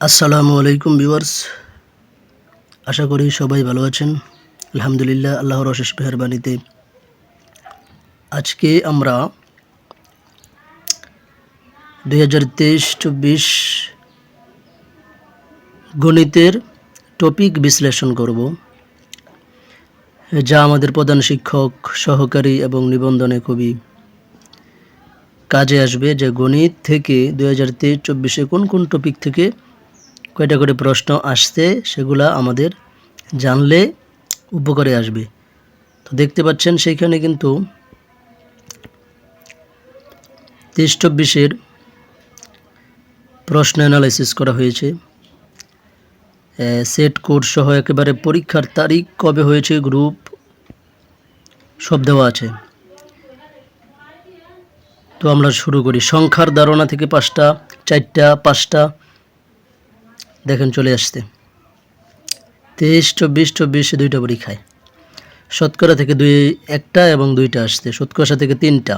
আসসালামু আলাইকুম ভিউয়ার্স, আশা করি সবাই ভালো আছেন। আলহামদুলিল্লাহ, আল্লাহর অশেষ মেহেরবানিতে আজকে আমরা 2023-24 গণিতের টপিক বিশ্লেষণ করব, যা আমাদের প্রধান শিক্ষক, সহকারী এবং নিবন্ধনে খুবই কাজে আসবে। যে গণিত থেকে 2023-24 কোন কোন টপিক থেকে কয়টা করে প্রশ্ন আসছে সেগুলা আমাদের জানলে উপকারে আসবে। তো দেখতে পাচ্ছেন সেইখানে কিন্তু 23-24 প্রশ্ন অ্যানালাইসিস করা হয়েছে। সেট কোড সহ একেবারে পরীক্ষার তারিখ কবে হয়েছে, গ্রুপ সব দেওয়া আছে। তো আমরা শুরু করি। সংখ্যার ধারণা থেকে 5টা, 4টা, 5টা দেখেন চলে আসছে। 23-24 দুইটা পরীক্ষায়। শতকরা থেকে একটা এবং 2টা আসছে। শতকষা থেকে 3টা,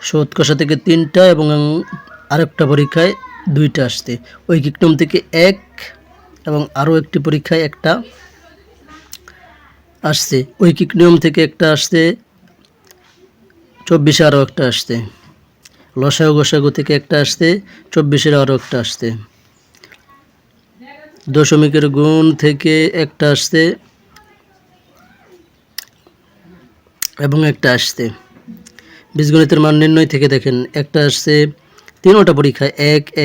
শতকষা থেকে 3টা এবং আরেকটা পরীক্ষায় 2টা আসছে। ঐকিক নিয়ম থেকে 1 এবং আরও একটি পরীক্ষায় 1টা আসছে। ঐকিক নিয়ম থেকে 1টা আসছে, 24-এ আরও 1টা আসছে। লসাগু গসাগু থেকে 1টা আসছে, 24-এর আরও 1টা আসছে। দশমিকের গুণ থেকে 1টা আসছে এবং 1টা আসছে। বীজগণিতের মান নির্ণয় থেকে দেখেন 1টা আসছে। 3টা পরীক্ষায়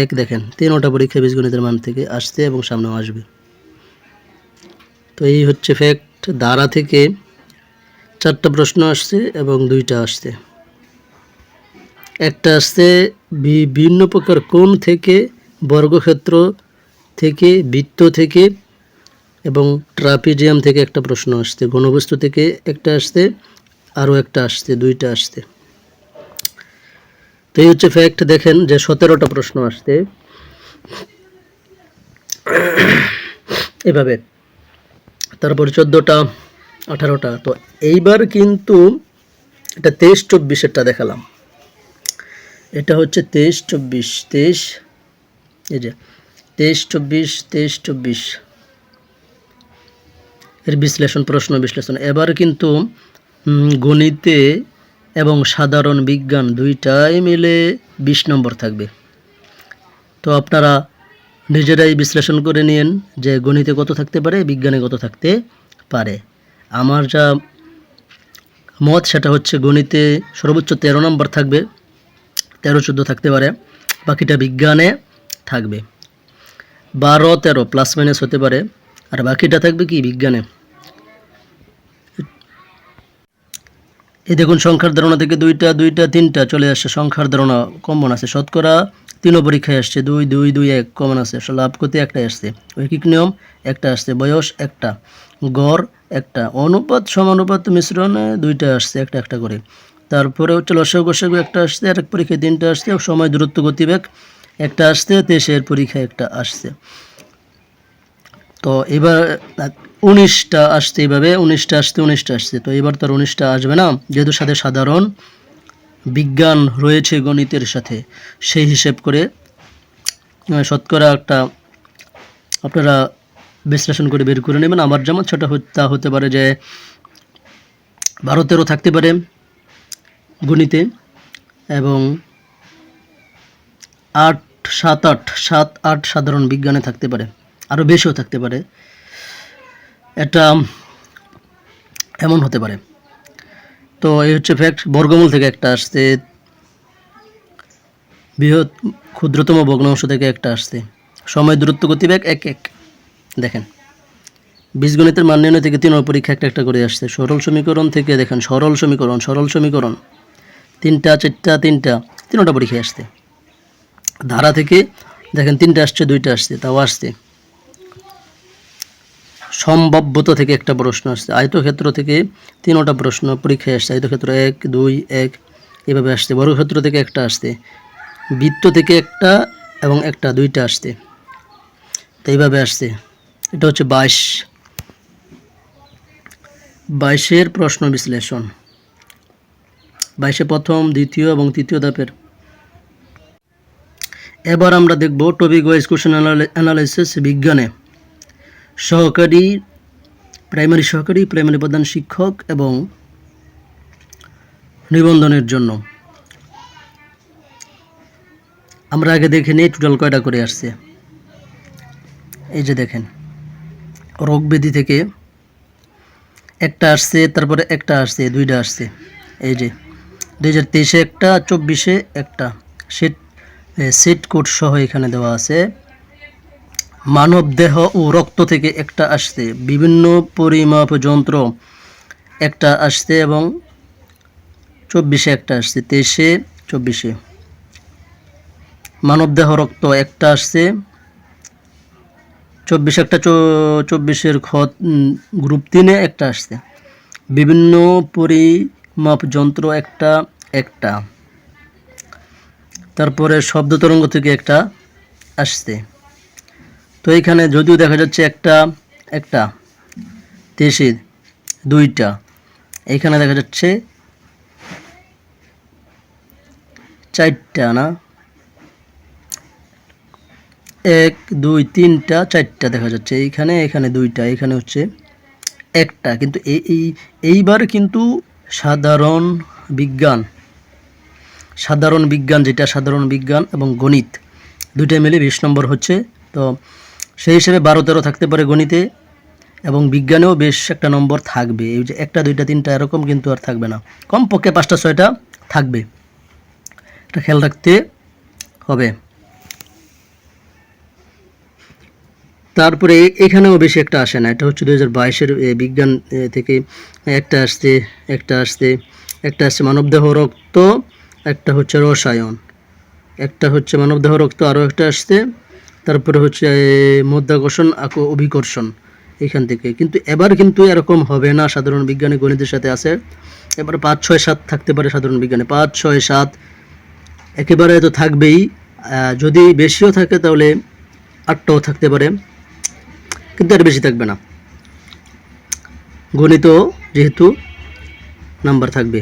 1 দেখেন 3টা পরীক্ষায় বীজগণিতের মান থেকে আসছে এবং সামনেও আসবে। তো এই হচ্ছে ফ্যাক্ট। ধারা থেকে 4টা প্রশ্ন আসছে এবং 2টা আসছে। 1টা আসছে বিভিন্ন প্রকার কোণ থেকে, বর্গক্ষেত্র থেকে, বৃত্ত থেকে এবং ট্রাপিজিয়াম থেকে 1টা প্রশ্ন আসছে। ঘনবস্তু থেকে 1টা আসছে, আরও 1টা আসছে, 2টা আসছে। তো এই হচ্ছে ফ্যাক্ট। দেখেন যে 17টা প্রশ্ন আসছে এভাবে, তারপর 14টা, 18টা। তো এইবার কিন্তু এটা 23-24-এরটা দেখালাম। এটা হচ্ছে 23-24, এই যে 23-24 এর বিশ্লেষণ, প্রশ্ন বিশ্লেষণ। এবার কিন্তু গণিতে এবং সাধারণ বিজ্ঞান দুইটাই মিলে 20 নম্বর থাকবে। তো আপনারা নিজেরাই বিশ্লেষণ করে নিন যে গণিতে কত থাকতে পারে, বিজ্ঞানে কত থাকতে পারে। আমার যা মত সেটা হচ্ছে গণিতে সর্বোচ্চ 13 নম্বর থাকবে, 13-14 থাকতে পারে। বাকিটা বিজ্ঞানে থাকবে 12-13 প্লাস মাইনাস হতে পারে, আর বাকিটা থাকবে কি বিজ্ঞানে। এই দেখুন সংখ্যার ধারণা থেকে 2টা, 3টা চলে আসছে। সংখ্যার ধারণা কমন আছে। শতকরা 3ও পরীক্ষায় আসছে। 2, 2, 2, 1 কমন আছে। লাভ করতে 1টাই আসছে। ঐকিক নিয়ম 1টা আসছে। বয়স 1টা, গড় 1টা, অনুপাত সমানুপাত মিশ্রণে 2টা আসছে, একটা করে। তারপরে হচ্ছে লসাগু গসাগু 1টা আসছে, আরেক পরীক্ষায় 3টা আসছে। সময় দূরত্ব গতিবেগ 1টা আসছে, 23-এর পরীক্ষায় 1টা আসছে। তো এবার 19টা আসছে, এইভাবে 19টা আসছে। তো এবার তো আর 19টা আসবে না, যেহেতু সাথে সাধারণ বিজ্ঞান রয়েছে গণিতের সাথে। সেই হিসেব করে শতকরা একটা আপনারা বিশ্লেষণ করে বের করে নেবেন। আমার যেমন ছোটো তা হতে পারে যে 12-13 থাকতে পারে গণিতে, এবং 7-8 সাধারণ বিজ্ঞানে থাকতে পারে, আরও বেশিও থাকতে পারে। এটা এমন হতে পারে। তো এই হচ্ছে ফ্যাক্ট। বর্গমূল থেকে 1টা আসছে, বৃহৎ ক্ষুদ্রতম ভগ্নাংশ থেকে 1টা আসছে। সময় দূরত্ব গতিবেগ 1 দেখেন। বীজগণিতের মান নির্ণয় থেকে 3 পরীক্ষা 1টা করে আসছে। সরল সমীকরণ থেকে দেখেন সরল সমীকরণ 3টা, 4টা, 3টা পরীক্ষায় আসছে। ধারা থেকে দেখেন 3টা আসছে, 2টা আসছে, তাও আসছে। সম্ভাব্যতা থেকে 1টা প্রশ্ন আসছে। আয়তক্ষেত্র থেকে 3টা প্রশ্ন পরীক্ষায় আসছে। আয়তক্ষেত্র 1, 2, 1 এভাবে আসছে। বর্গক্ষেত্র থেকে 1টা আসছে। বৃত্ত থেকে 1টা এবং 1টা, 2টা আসছে। তো এইভাবে আসছে। এটা হচ্ছে 22-এর প্রশ্ন বিশ্লেষণ। 22-এ প্রথম, দ্বিতীয় এবং তৃতীয় ধাপের এবার আমরা দেখব টপিক ওয়াইজ কোশ্চেন অ্যানালাইসিস বিজ্ঞানে প্রাইমারি সহকারী, প্রাইমারি প্রধান শিক্ষক এবং নিবন্ধনের জন্য। আমরা আগে দেখে নিই টোটাল কয়টা করে আসছে। এই যে দেখেন, রোগব্যাধি থেকে একটা আসছে, তারপরে একটা আসছে, দুইটা আসছে। এই যে 2023-এ একটা, 24-এ একটা, সেট কোড সহ এখানে দেওয়া আছে। মানব দেহ ও রক্ত থেকে একটা আসছে, বিভিন্ন পরিমাপ যন্ত্র একটা আসছে এবং 24-এ একটা আসছে, 23-এ 24-এ। মানব দেহ রক্ত একটা আসছে, 24 একটা, 24-এর গ্রুপ 3-এ একটা আসছে। বিভিন্ন পরিমাপ যন্ত্র একটা একটা, তারপরে শব্দ তরঙ্গ থেকে একটা আসছে। তো এখানে যদিও দেখা যাচ্ছে একটা 23-এ দুইটা, এখানে দেখা যাচ্ছে 4টা, না 1 2 3টা 4টা দেখা যাচ্ছে। এখানে দুইটা, এখানে হচ্ছে একটা। কিন্তু এইবার কিন্তু সাধারণ বিজ্ঞান যেটা সাধারণ বিজ্ঞান এবং গণিত দুইটাই মিলে 20 নম্বর হচ্ছে। তো সেই হিসেবে 12-13 থাকতে পারে গণিতে, এবং বিজ্ঞানেও বেশ একটা নম্বর থাকবে। এই যে 1 2 3টা এরকম কিন্তু আর থাকবে না, কমপক্ষে 5টা 6টা থাকবে, এটা খেয়াল রাখতে হবে। তারপরে এখানেও বেশি একটা আসে না, এটা হচ্ছে 2022-এর বিজ্ঞান থেকে একটা আসছে মানবদেহ রক্ত, একটা হচ্ছে রসায়ন, একটা হচ্ছে মানবদেহ রক্ত, আরও একটা আসছে। তারপরে হচ্ছে মধ্যাকর্ষণ অভিকর্ষণ এখান থেকে। কিন্তু এবার কিন্তু এরকম হবে না, সাধারণ বিজ্ঞানে গণিতের সাথে আছে। এবার 5 6 7 থাকতে পারে সাধারণ বিজ্ঞানে, 5 6 7 একেবারে তো থাকবেই। যদি বেশিও থাকে তাহলে 8টাও থাকতে পারে, কিন্তু আর বেশি থাকবে না। গণিতও যেহেতু নাম্বার থাকবে।